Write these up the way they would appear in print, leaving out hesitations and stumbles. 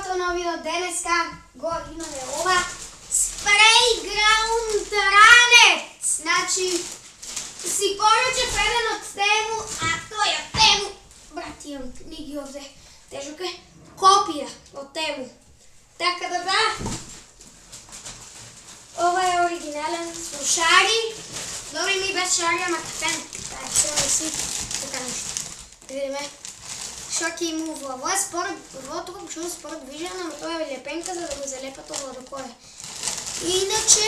Првото новиот денеска го имаме ова спрејграунд ранец. Значи, си поручев еден од Тему, а тој е Тему. Брат, имам книги овде, тежок е. Копија од Тему. Така да, ова е оригинален слушари. Добри ми без шари, ама кафен. Така, се си, така нешто. Да видиме. Шо ќе иму во ова според, во тука пошто според Vision, ама тоа е лепенка за да го залепат ова до кој. Иначе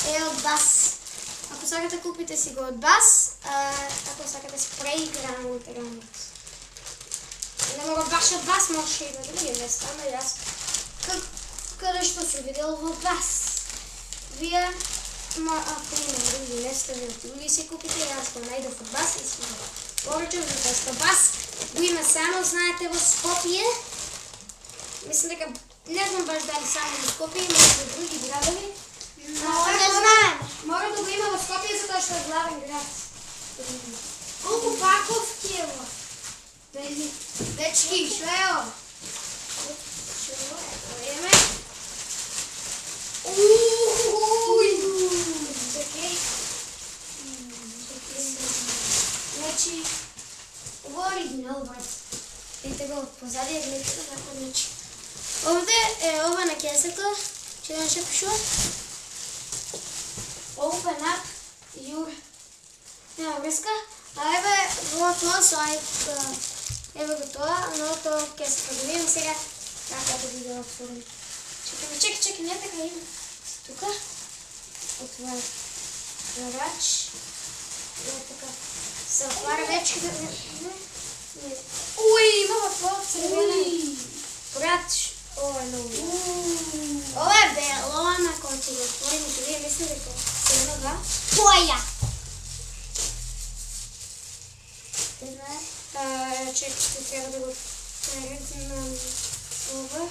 е од бас. Ако сакате купите си го од бас, ако сакате спрејграунд ранец. Не мора баш од бас, може и на други места, ама јас каде што се видел во бас. Вие, ако има други места, други си купите, јас го најдов од бас и си го поручам за теста бас. Го има само, знаете, во Скопје. Мислам дека, не знам баш дали само во Скопје, има и во други градови. Не знаем. Мора да го има во Скопје, затоа што е главен град. Колку паковки е во? Дечки, шо е ова? Шо е? Еме? Чекај. Значи, ова е оригинал, брат. Видите го позади, гледате како значи. Овде е ова на кесата, че не се пишува. Open up your... Нема врска. А еве во тоа сайт, еве го тоа, но тоа кесата го видим сега како да ги отворим. Чекај, не така има. Тука. Отваря грач. Не така. Се отваря вече. Уј, има во црвена. Брат, ова е ново. Ова е бело, ама кога ќе го отворим, ќе вие мислите дека се едно да? Поја. Чекайте, треба да го наредим на ова.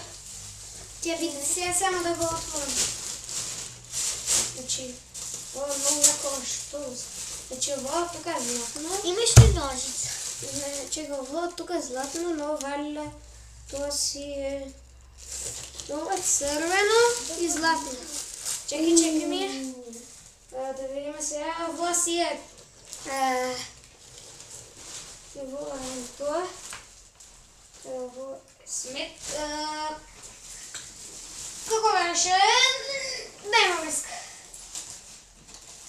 Ќе видите сега само да го отворим. Значи, ова е многу јако што. Значи, ова тука е златно. Имаш ли ножица? Значи, ова тука е златно, но валиле тоа си е... Ова е црвено и златно. Чекај ми е. Да видиме сега, ова си е... Ова е тоа. Ова е смет. Како беше? Нема врска.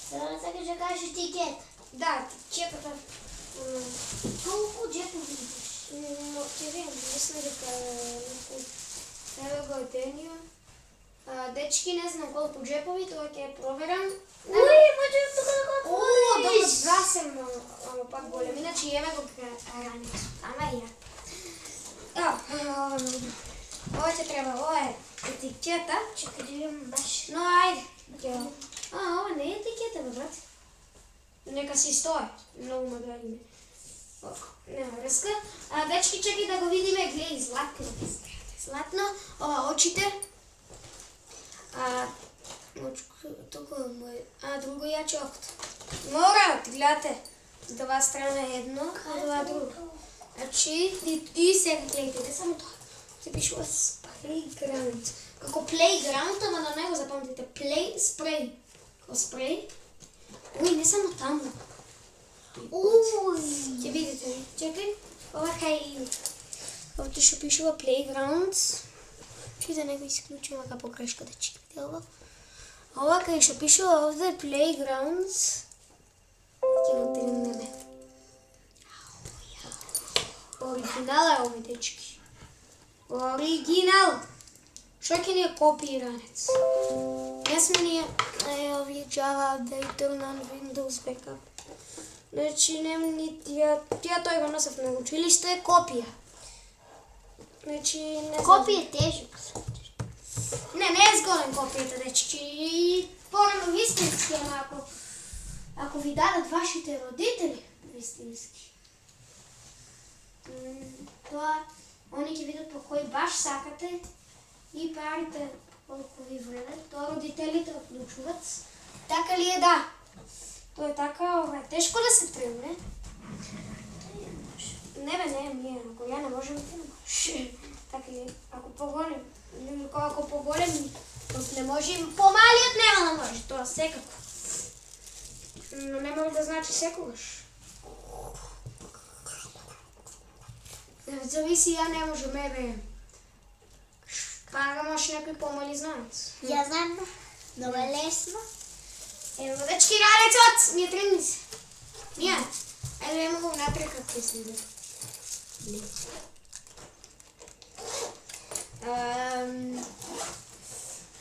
Сега не сакаш да кажеш етикет. Да, етикетата. Колку джепови имаш? Ќе видим, мислам дека еве го е Денио. Дечки, не знам колку джепови, тоа ќе проверам. Уј, може тука да го О, отвориш. добро, брасем, ама пак голем. Иначе еве го ранец. Ама и ја. Ова ќе треба, ова е етикета. Чекай да видим баш. Но ајде. Ова не е етикета, бе, брат. Нека си стои. Многу ме гледаме. Нема врска. Дечки, чекай да го видиме. Гледај, златно. Златно. Ова очите. Тука е мој... друго јаче окото. Мора, гледате. Два страна е едно, а два друго. Значи, и сега гледайте, не само тоа. Се пишува спрејграунд. Како плейграунд, ама на него запомнете. Плей, спреј. Како спреј. Уј, не само таму. Уј. Ќе видите, чекај. Ова кај... Овде што пишува Playgrounds. Чи да не го исклучим, ака погрешка да чекате ова. Ова кај што пишува овде Playgrounds. Ќе го тренеме. Оригинал е овој, дечки. Оригинал! Што ќе ни е копиранец? Не сме ни овие Java Updater на Windows Backup. Значи, нема ни тија тој го носев на училиште, е копија. Значи, не знам. Копија е тежок. Не е зголем копијата, дечки. Порано вистински, ама ако ви дадат вашите родители вистински, тоа, они ќе видат по кој баш сакате и парите колку ви вредат, тоа родителите одлучуваат. Така ли е, да? Тоа е така, ова е тешко да се тргне. Не бе, не, ние, ако ја не можем, ти не можеш. Така ли, ако поголем, ако поголем, не можем, помалиот нема да може, тоа секако. Но не може да значи секогаш. Зависи, ја не можем, бе. Пара може некој помали знаец. Ја знам, много е лесно. Ево, дечки, ралецот, ми е тргни се. Ние, ајде нема го напред како се иде.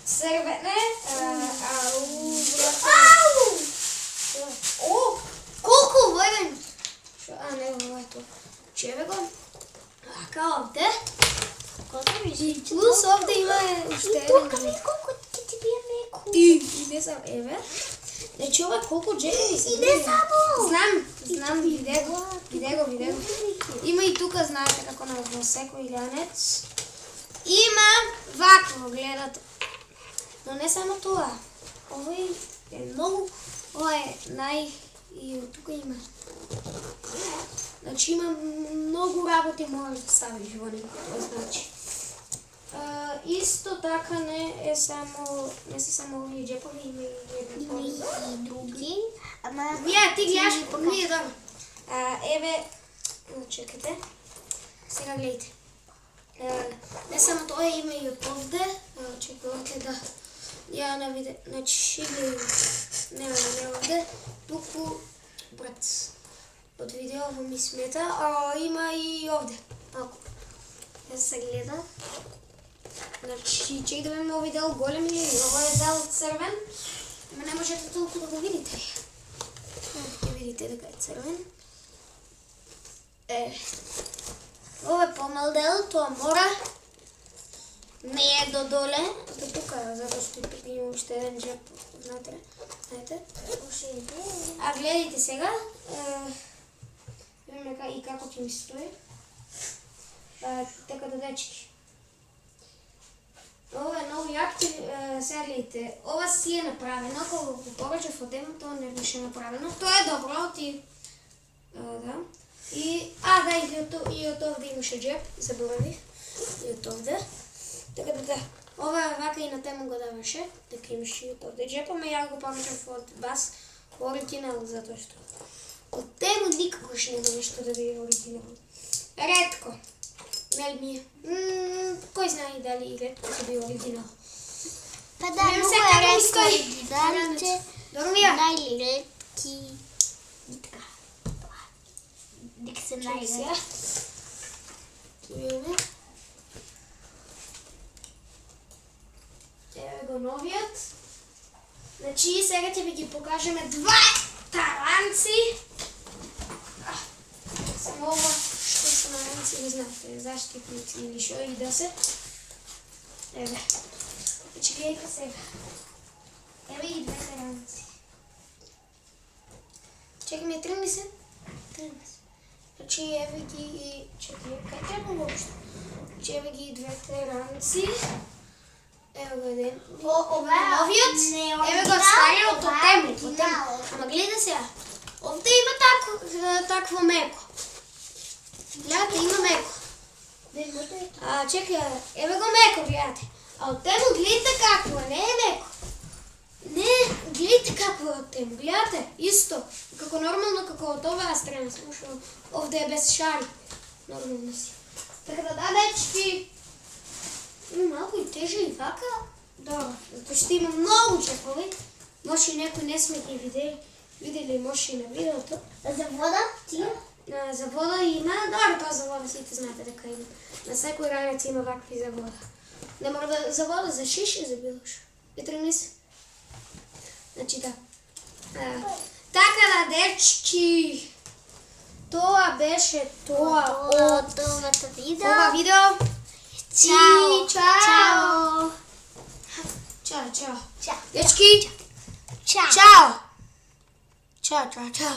Серветне, О, колку војден! Не, ова е тоа. Чеве го. Ака овде. Колко ми жи? Плюс овде има уште еден. Тука ми колко ќе ти бие меко. И не сам, еве. Значи ова колку джеми се. И не само. Знам, виде го. Има и тука, знаете како на секој лјанец. Има вакво, гледате. Но не само тоа. Овој е многу, ова е и од тука има. Значи има многу работи можеш да ставиш во него, тоа значи. Исто така не се само овие джепови, има и други. Ама Ја, ти гледаш, ние добро. Еве, чекайте. Сега гледайте. Не само тоа, има и од овде. Чекайте да ја не виде. Значи, не овде. Туку, брат, од видео ми смета. Има и овде. Малку. Ја се гледа. Значи, чек да видиме овој дел голем или ова е дел црвен. Ама не можете толку да го видите. Ќе видите дека е црвен. Ова е помал дел, тоа мора. Не е до доле, до тука, затоа што тука има уште еден джеп, знаете. Гледайте сега. Видиме и како ќе ми стои. Така да, дечки. Ова е многу јак, сега гледайте, ова си е направено, ако го порачев од демо, тоа не беше направено. Тоа е добро, да. И од овде имаше джеб, заборавив, и од овде. Така да, ова вака и на тему го даваше, дека имаше и од овде джеб, ама ја го порачев од бас оригинал, затоа што од тему никогаш нема нешто да биде оригинал. Ретко. Нели ми е? Кој знае дали ретко ќе биде оригинал. Па да, многу е ретко оригиналче. Најретки. Дека се најретки. Еве го новиот. Значи, сега ќе ви ги покажеме два таранци. Само ова што се таранци, не знаете, заштитници или шо и да се. Еве. Значи, гледайте сега. Еве и две таранци. Чекай ме, тръгни се. Значи, еве ги... Чекай, кај треба въобще? Значи, еве ги две таранци. Ево го еден. Ова е новиот. Еве го стариот од тему. Ама гледа сега. Овде има такво меко. Гледате, има меко. Чекай, еве го меко, гледате. А од тему гледате какво е, не е меко. Не, гледате какво е од тему, гледате, исто. Како нормално, како од оваа страна, само што овде е без шари. Нормално си. Така да, дечки. Има малку и тежа и вака. Добро, затоа што има многу чепови. Може и некој не сме ги видели, може и на видеото. За вода тие? За вода има, добро, тоа за вода сите знаете дека има. На секој ранец има вакви за вода. Не мора да за вода, за шише, за било што. И тргни се. Значи да. Така да, дечки. Тоа беше тоа од овото видео. ова видео. Чао. Чао. Чао. Чао. Дечки. Чао. Чао. Чао.